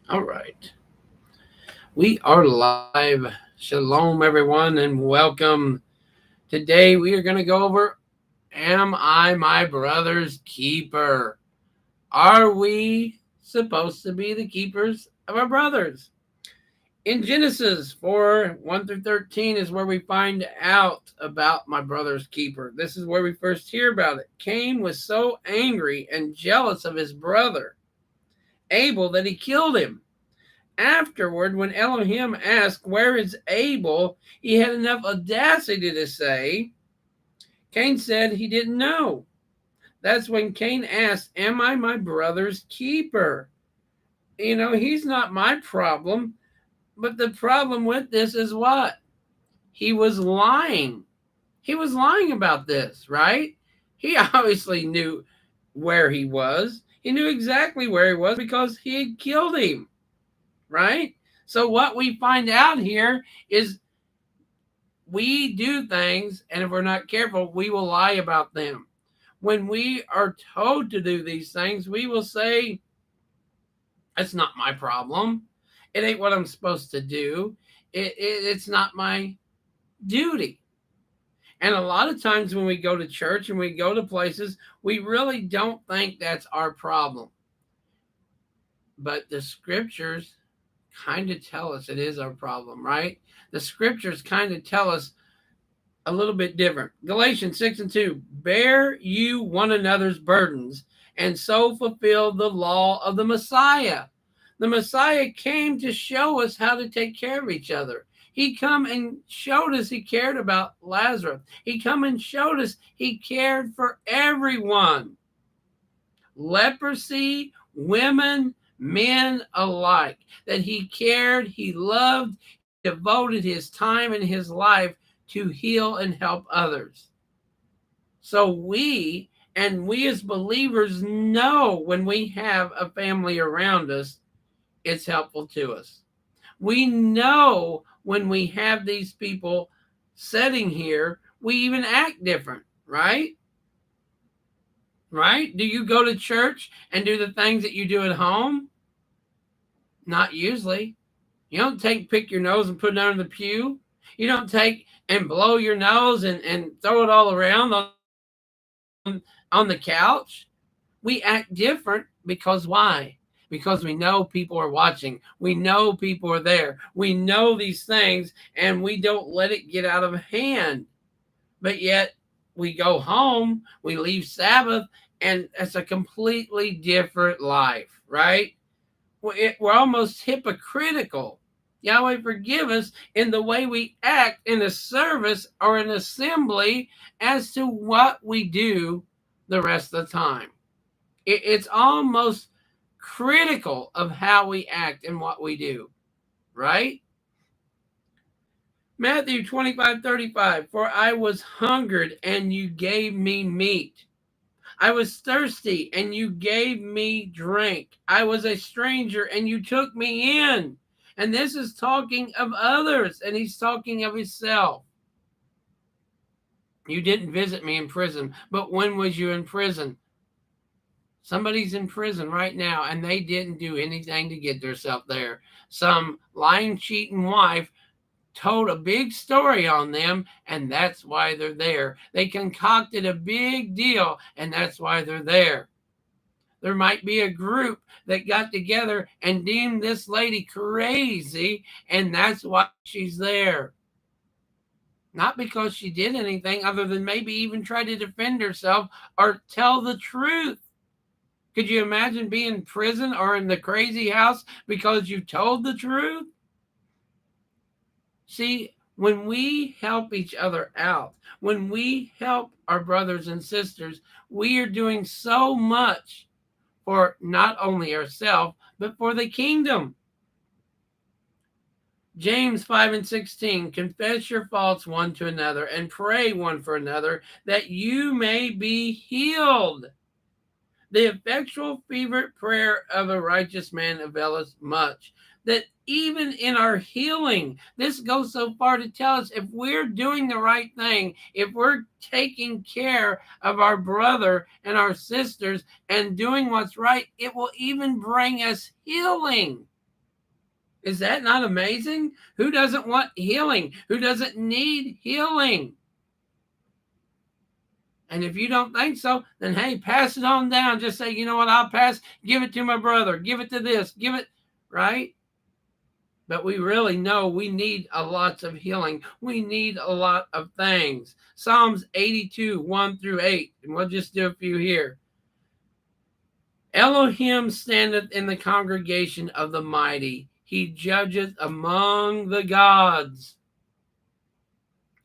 All right. We are live. Shalom, everyone, and welcome. Today we are going to go over Am I my brother's keeper? Are we supposed to be the keepers of our brothers? In Genesis 4 1 through 13 is where we find out about my brother's keeper. This is where we first hear about it. Cain was so angry and jealous of his brother Abel that he killed him. Afterward, when Elohim asked, "Where is Abel?" he had enough audacity to say, Cain said he didn't know. That's when Cain asked, "Am I my brother's keeper?" He's not my problem. But the problem with this is what? He was lying. He was lying about this, right? He obviously knew where he was. He knew exactly where he was because he had killed him, right? So what we find out here is we do things, and if we're not careful, we will lie about them. When we are told to do these things, we will say, "It's not my problem. It ain't what I'm supposed to do. It's not my duty." And a lot of times when we go to church and we go to places, we really don't think that's our problem. But the scriptures kind of tell us it is our problem, right? The scriptures kind of tell us a little bit different. Galatians 6 and 2, bear you one another's burdens and so fulfill the law of the Messiah. The Messiah came to show us how to take care of each other. He come and showed us he cared about Lazarus. He come and showed us he cared for everyone. Leprosy, women, men alike. That he cared, he loved, he devoted his time and his life to heal and help others. So we as believers know when we have a family around us, it's helpful to us. We know when we have these people sitting here, we even act different, right? Right? Do you go to church and do the things that you do at home? Not usually. You don't pick your nose and put it under the pew. You don't take and blow your nose and throw it all around on the couch. We act different because why? Because we know people are watching. We know people are there. We know these things and we don't let it get out of hand. But yet we go home, we leave Sabbath, and it's a completely different life, right? We're almost hypocritical. Yahweh forgive us in the way we act in a service or an assembly as to what we do the rest of the time. It's almost critical of how we act and what we do, right? Matthew 25:35, for I was hungered and you gave me meat. I was thirsty and you gave me drink. I was a stranger and you took me in. And this is talking of others and he's talking of himself. You didn't visit me in prison, but when was you in prison? Somebody's in prison right now and they didn't do anything to get themselves there. Some lying, cheating wife told a big story on them, and that's why they're there. They concocted a big deal, and that's why they're there. There might be a group that got together and deemed this lady crazy, and that's why she's there. Not because she did anything other than maybe even try to defend herself or tell the truth. Could you imagine being in prison or in the crazy house because you told the truth? See, when we help each other out, when we help our brothers and sisters, we are doing so much for not only ourselves, but for the kingdom. James 5 and 16, confess your faults one to another and pray one for another that you may be healed. The effectual fervent prayer of a righteous man availeth much. That even in our healing, this goes so far to tell us if we're doing the right thing, if we're taking care of our brother and our sisters and doing what's right, it will even bring us healing. Is that not amazing? Who doesn't want healing? Who doesn't need healing? And if you don't think so, then hey, pass it on down. Just say, you know what, I'll pass, give it to my brother, give it to this, give it, right? But we really know we need a lot of healing. We need a lot of things. Psalms 82, 1 through 8. And we'll just do a few here. Elohim standeth in the congregation of the mighty. He judgeth among the gods.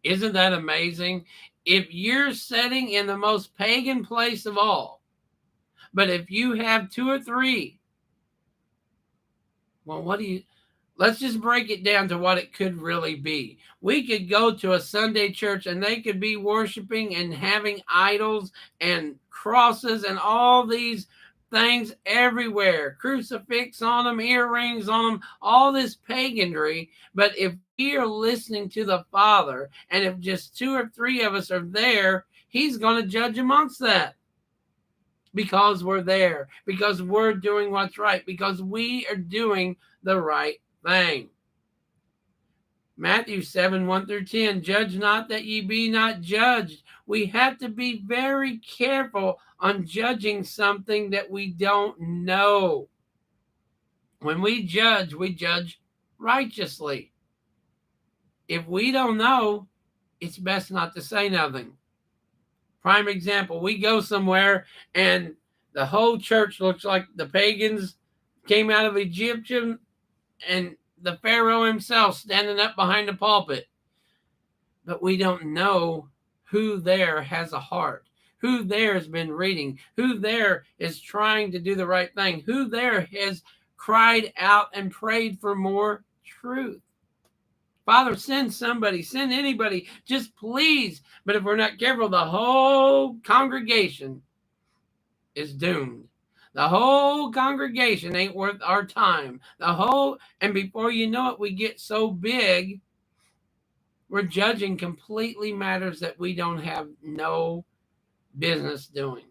Isn't that amazing? If you're sitting in the most pagan place of all, but if you have two or three, well, let's just break it down to what it could really be. We could go to a Sunday church and they could be worshiping and having idols and crosses and all these things everywhere, crucifix on them, earrings on them, all this paganry. But if we are listening to the Father, and if just two or three of us are there, he's going to judge amongst that. Because we're there, because we're doing what's right, because we are doing the right thing. Matthew 7, 1 through 10, judge not that ye be not judged. We have to be very careful on judging something that we don't know. When we judge righteously. If we don't know, it's best not to say nothing. Prime example, we go somewhere and the whole church looks like the pagans came out of Egyptian and the Pharaoh himself standing up behind the pulpit. But we don't know who there has a heart, who there has been reading, who there is trying to do the right thing, who there has cried out and prayed for more truth. Father, send somebody, send anybody, just please. But if we're not careful, the whole congregation is doomed. The whole congregation ain't worth our time. And before you know it, we get so big, we're judging completely matters that we don't have no business doing.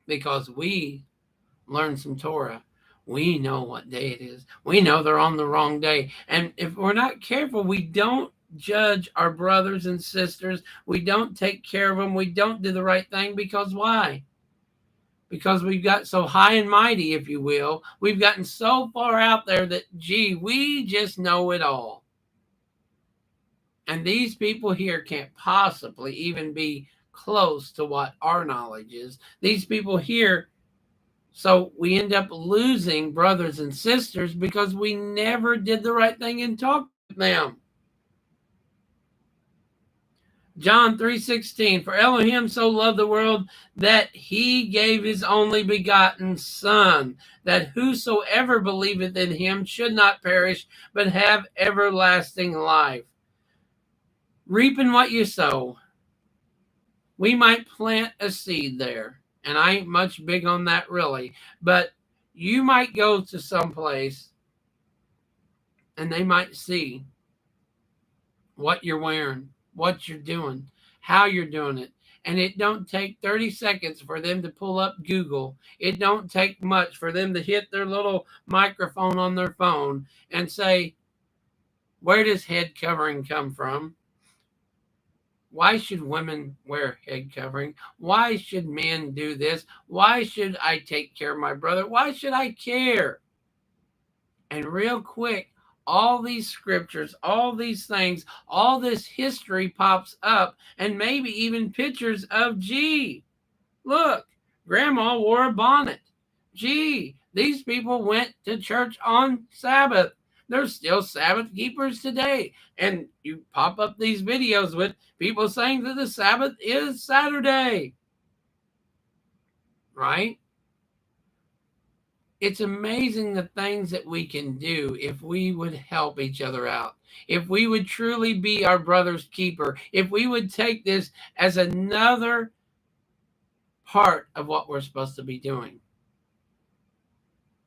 Because we learned some Torah. We know what day it is. We know they're on the wrong day. And if we're not careful, we don't judge our brothers and sisters. We don't take care of them. We don't do the right thing. Because why? Because we've got so high and mighty, if you will. We've gotten so far out there that, we just know it all. And these people here can't possibly even be close to what our knowledge is. These people here, so we end up losing brothers and sisters because we never did the right thing and talked with them. John 3:16, for Elohim so loved the world that he gave his only begotten Son, that whosoever believeth in him should not perish, but have everlasting life. Reaping what you sow. We might plant a seed there, and I ain't much big on that really, but you might go to some place and they might see what you're wearing, what you're doing, how you're doing it. And it don't take 30 seconds for them to pull up Google. It don't take much for them to hit their little microphone on their phone and say, where does head covering come from? Why should women wear head covering? Why should men do this? Why should I take care of my brother? Why should I care? And real quick, all these scriptures, all these things, all this history pops up, and maybe even pictures of, look, grandma wore a bonnet. These people went to church on Sabbath. There's still Sabbath keepers today. And you pop up these videos with people saying that the Sabbath is Saturday. Right? It's amazing the things that we can do if we would help each other out. If we would truly be our brother's keeper. If we would take this as another part of what we're supposed to be doing.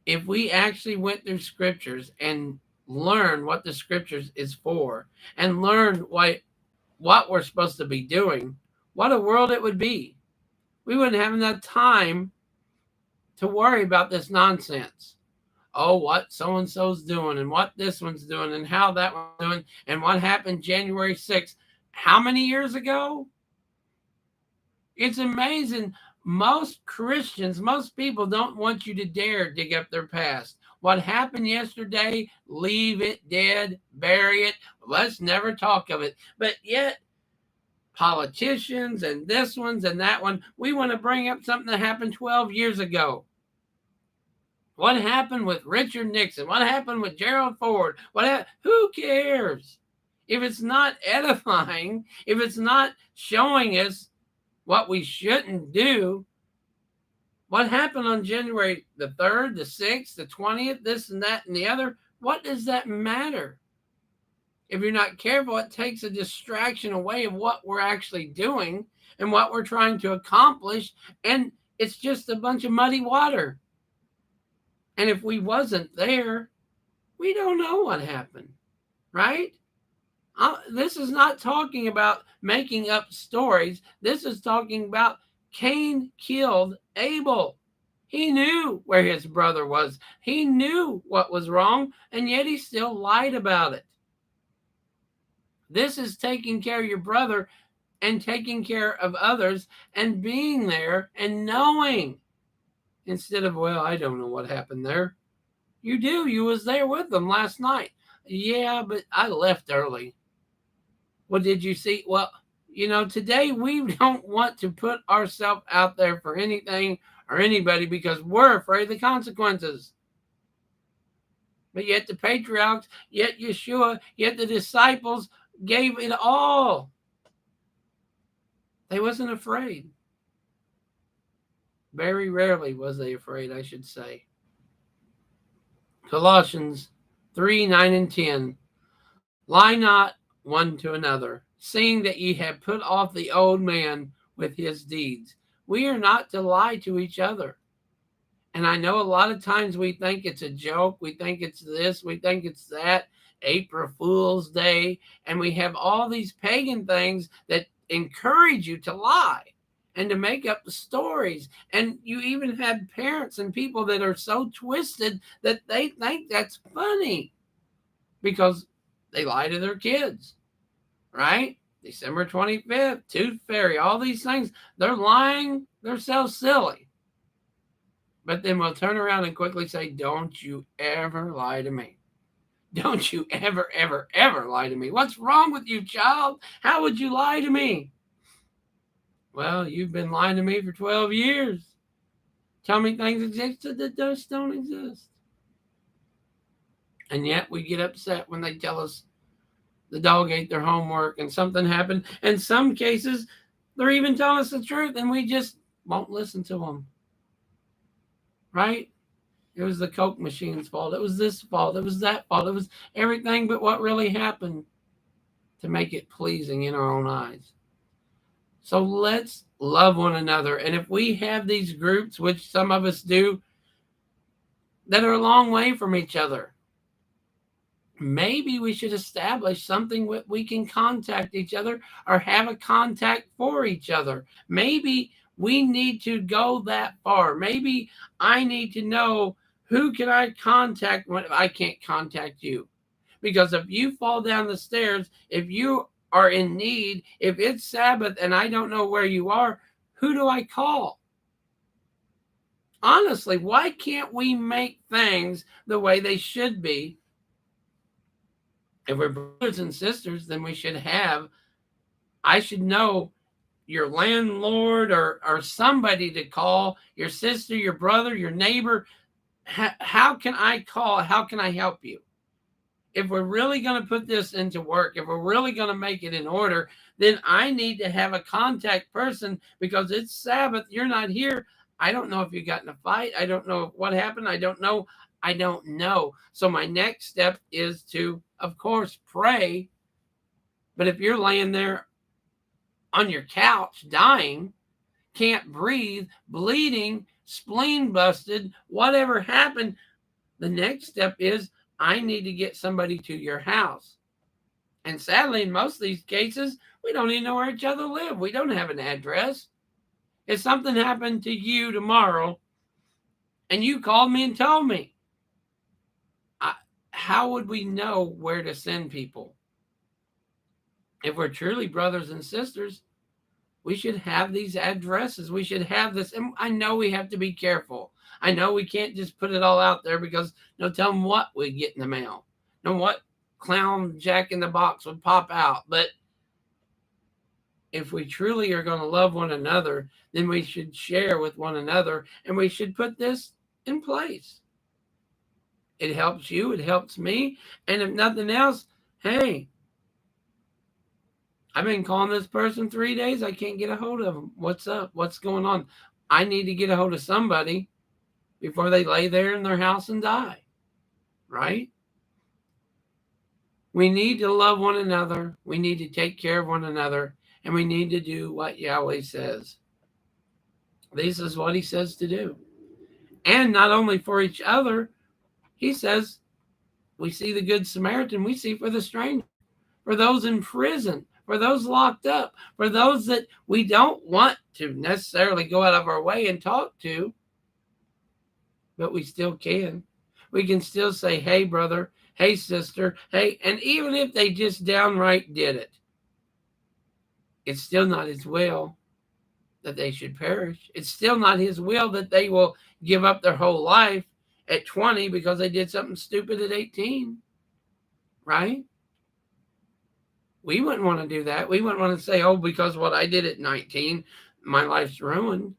If we actually went through scriptures and learn what the scriptures is for and learn what we're supposed to be doing, what a world it would be. We wouldn't have enough time to worry about this nonsense. oh, what so-and-so's doing and what this one's doing and how that one's doing and what happened January 6th. How many years ago? It's amazing. Most Christians, most people don't want you to dare dig up their past. What happened yesterday, leave it dead, bury it. Let's never talk of it. But yet, politicians and this one's and that one, we want to bring up something that happened 12 years ago. What happened with Richard Nixon? What happened with Gerald Ford? Who cares? If it's not edifying, if it's not showing us what we shouldn't do, what happened on January the 3rd, the 6th, the 20th, this and that and the other, what does that matter? If you're not careful, it takes a distraction away of what we're actually doing and what we're trying to accomplish, and it's just a bunch of muddy water. And if we wasn't there, we don't know what happened, right? This is not talking about making up stories. This is talking about Cain killed Abel. He knew where his brother was. He knew what was wrong, and yet he still lied about it. This is taking care of your brother and taking care of others and being there and knowing. Instead of, well, I don't know what happened there. You do. You was there with them last night. Yeah, but I left early. What did you see? Well, today we don't want to put ourselves out there for anything or anybody because we're afraid of the consequences. But yet the patriarchs, yet Yeshua, yet the disciples gave it all. They wasn't afraid. Very rarely was they afraid, I should say. Colossians 3, 9 and 10. Lie not one to another, seeing that ye have put off the old man with his deeds. We are not to lie to each other. And I know a lot of times we think it's a joke. We think it's this. We think it's that. April Fool's Day. And we have all these pagan things that encourage you to lie and to make up the stories. And you even have parents and people that are so twisted that they think that's funny because they lie to their kids, right? December 25th, Tooth Fairy, all these things. They're lying themselves silly. But then we'll turn around and quickly say, don't you ever lie to me. Don't you ever, ever, ever lie to me. What's wrong with you, child? How would you lie to me? Well, you've been lying to me for 12 years. Tell me things exist that just don't exist. And yet we get upset when they tell us the dog ate their homework and something happened. In some cases, they're even telling us the truth and we just won't listen to them. Right? It was the Coke machine's fault. It was this fault. It was that fault. It was everything but what really happened to make it pleasing in our own eyes. So let's love one another. And if we have these groups, which some of us do, that are a long way from each other, maybe we should establish something where we can contact each other or have a contact for each other. Maybe we need to go that far. Maybe I need to know who can I contact when I can't contact you. Because if you fall down the stairs, if you are in need, if it's Sabbath and I don't know where you are, who do I call? Honestly, why can't we make things the way they should be? If we're brothers and sisters, then I should know your landlord or somebody to call, your sister, your brother, your neighbor. How can I call? How can I help you? If we're really going to put this into work, if we're really going to make it in order, then I need to have a contact person because it's Sabbath. You're not here. I don't know if you got in a fight. I don't know what happened. I don't know. So my next step is to, of course, pray. But if you're laying there on your couch dying, can't breathe, bleeding, spleen busted, whatever happened, the next step is I need to get somebody to your house. And sadly, in most of these cases, we don't even know where each other live. We don't have an address. If something happened to you tomorrow and you called me and told me, how would we know where to send people? If we're truly brothers and sisters, we should have these addresses. We should have this. And I know we have to be careful. I know we can't just put it all out there because no telling what we get in the mail. No what clown Jack in the Box would pop out. But if we truly are going to love one another, then we should share with one another, and we should put this in place. It helps you, it helps me, and if nothing else, hey, I've been calling this person 3 days. I can't get a hold of them. What's up? What's going on? I need to get a hold of somebody before they lay there in their house and die, right? We need to love one another. We need to take care of one another. And we need to do what Yahweh says. This is what he says to do. And not only for each other, he says, we see the Good Samaritan, we see for the stranger, for those in prison, for those locked up, for those that we don't want to necessarily go out of our way and talk to, but we still can. We can still say, hey, brother, hey, sister, hey, and even if they just downright did it, it's still not his will that they should perish. It's still not his will that they will give up their whole life at 20 because they did something stupid at 18, right? We wouldn't want to do that. We wouldn't want to say, oh, because what I did at 19, my life's ruined.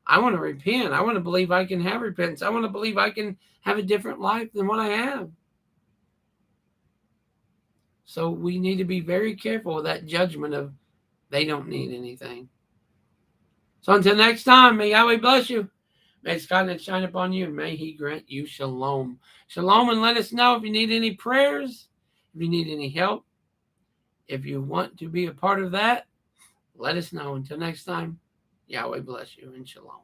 I want to repent. I want to believe I can have repentance. I want to believe I can have a different life than what I have. So we need to be very careful with that judgment of they don't need anything. So until next time, may Yahweh bless you. May his kindness shine upon you, and may he grant you shalom. Shalom, and let us know if you need any prayers, if you need any help. If you want to be a part of that, let us know. Until next time, Yahweh bless you, and shalom.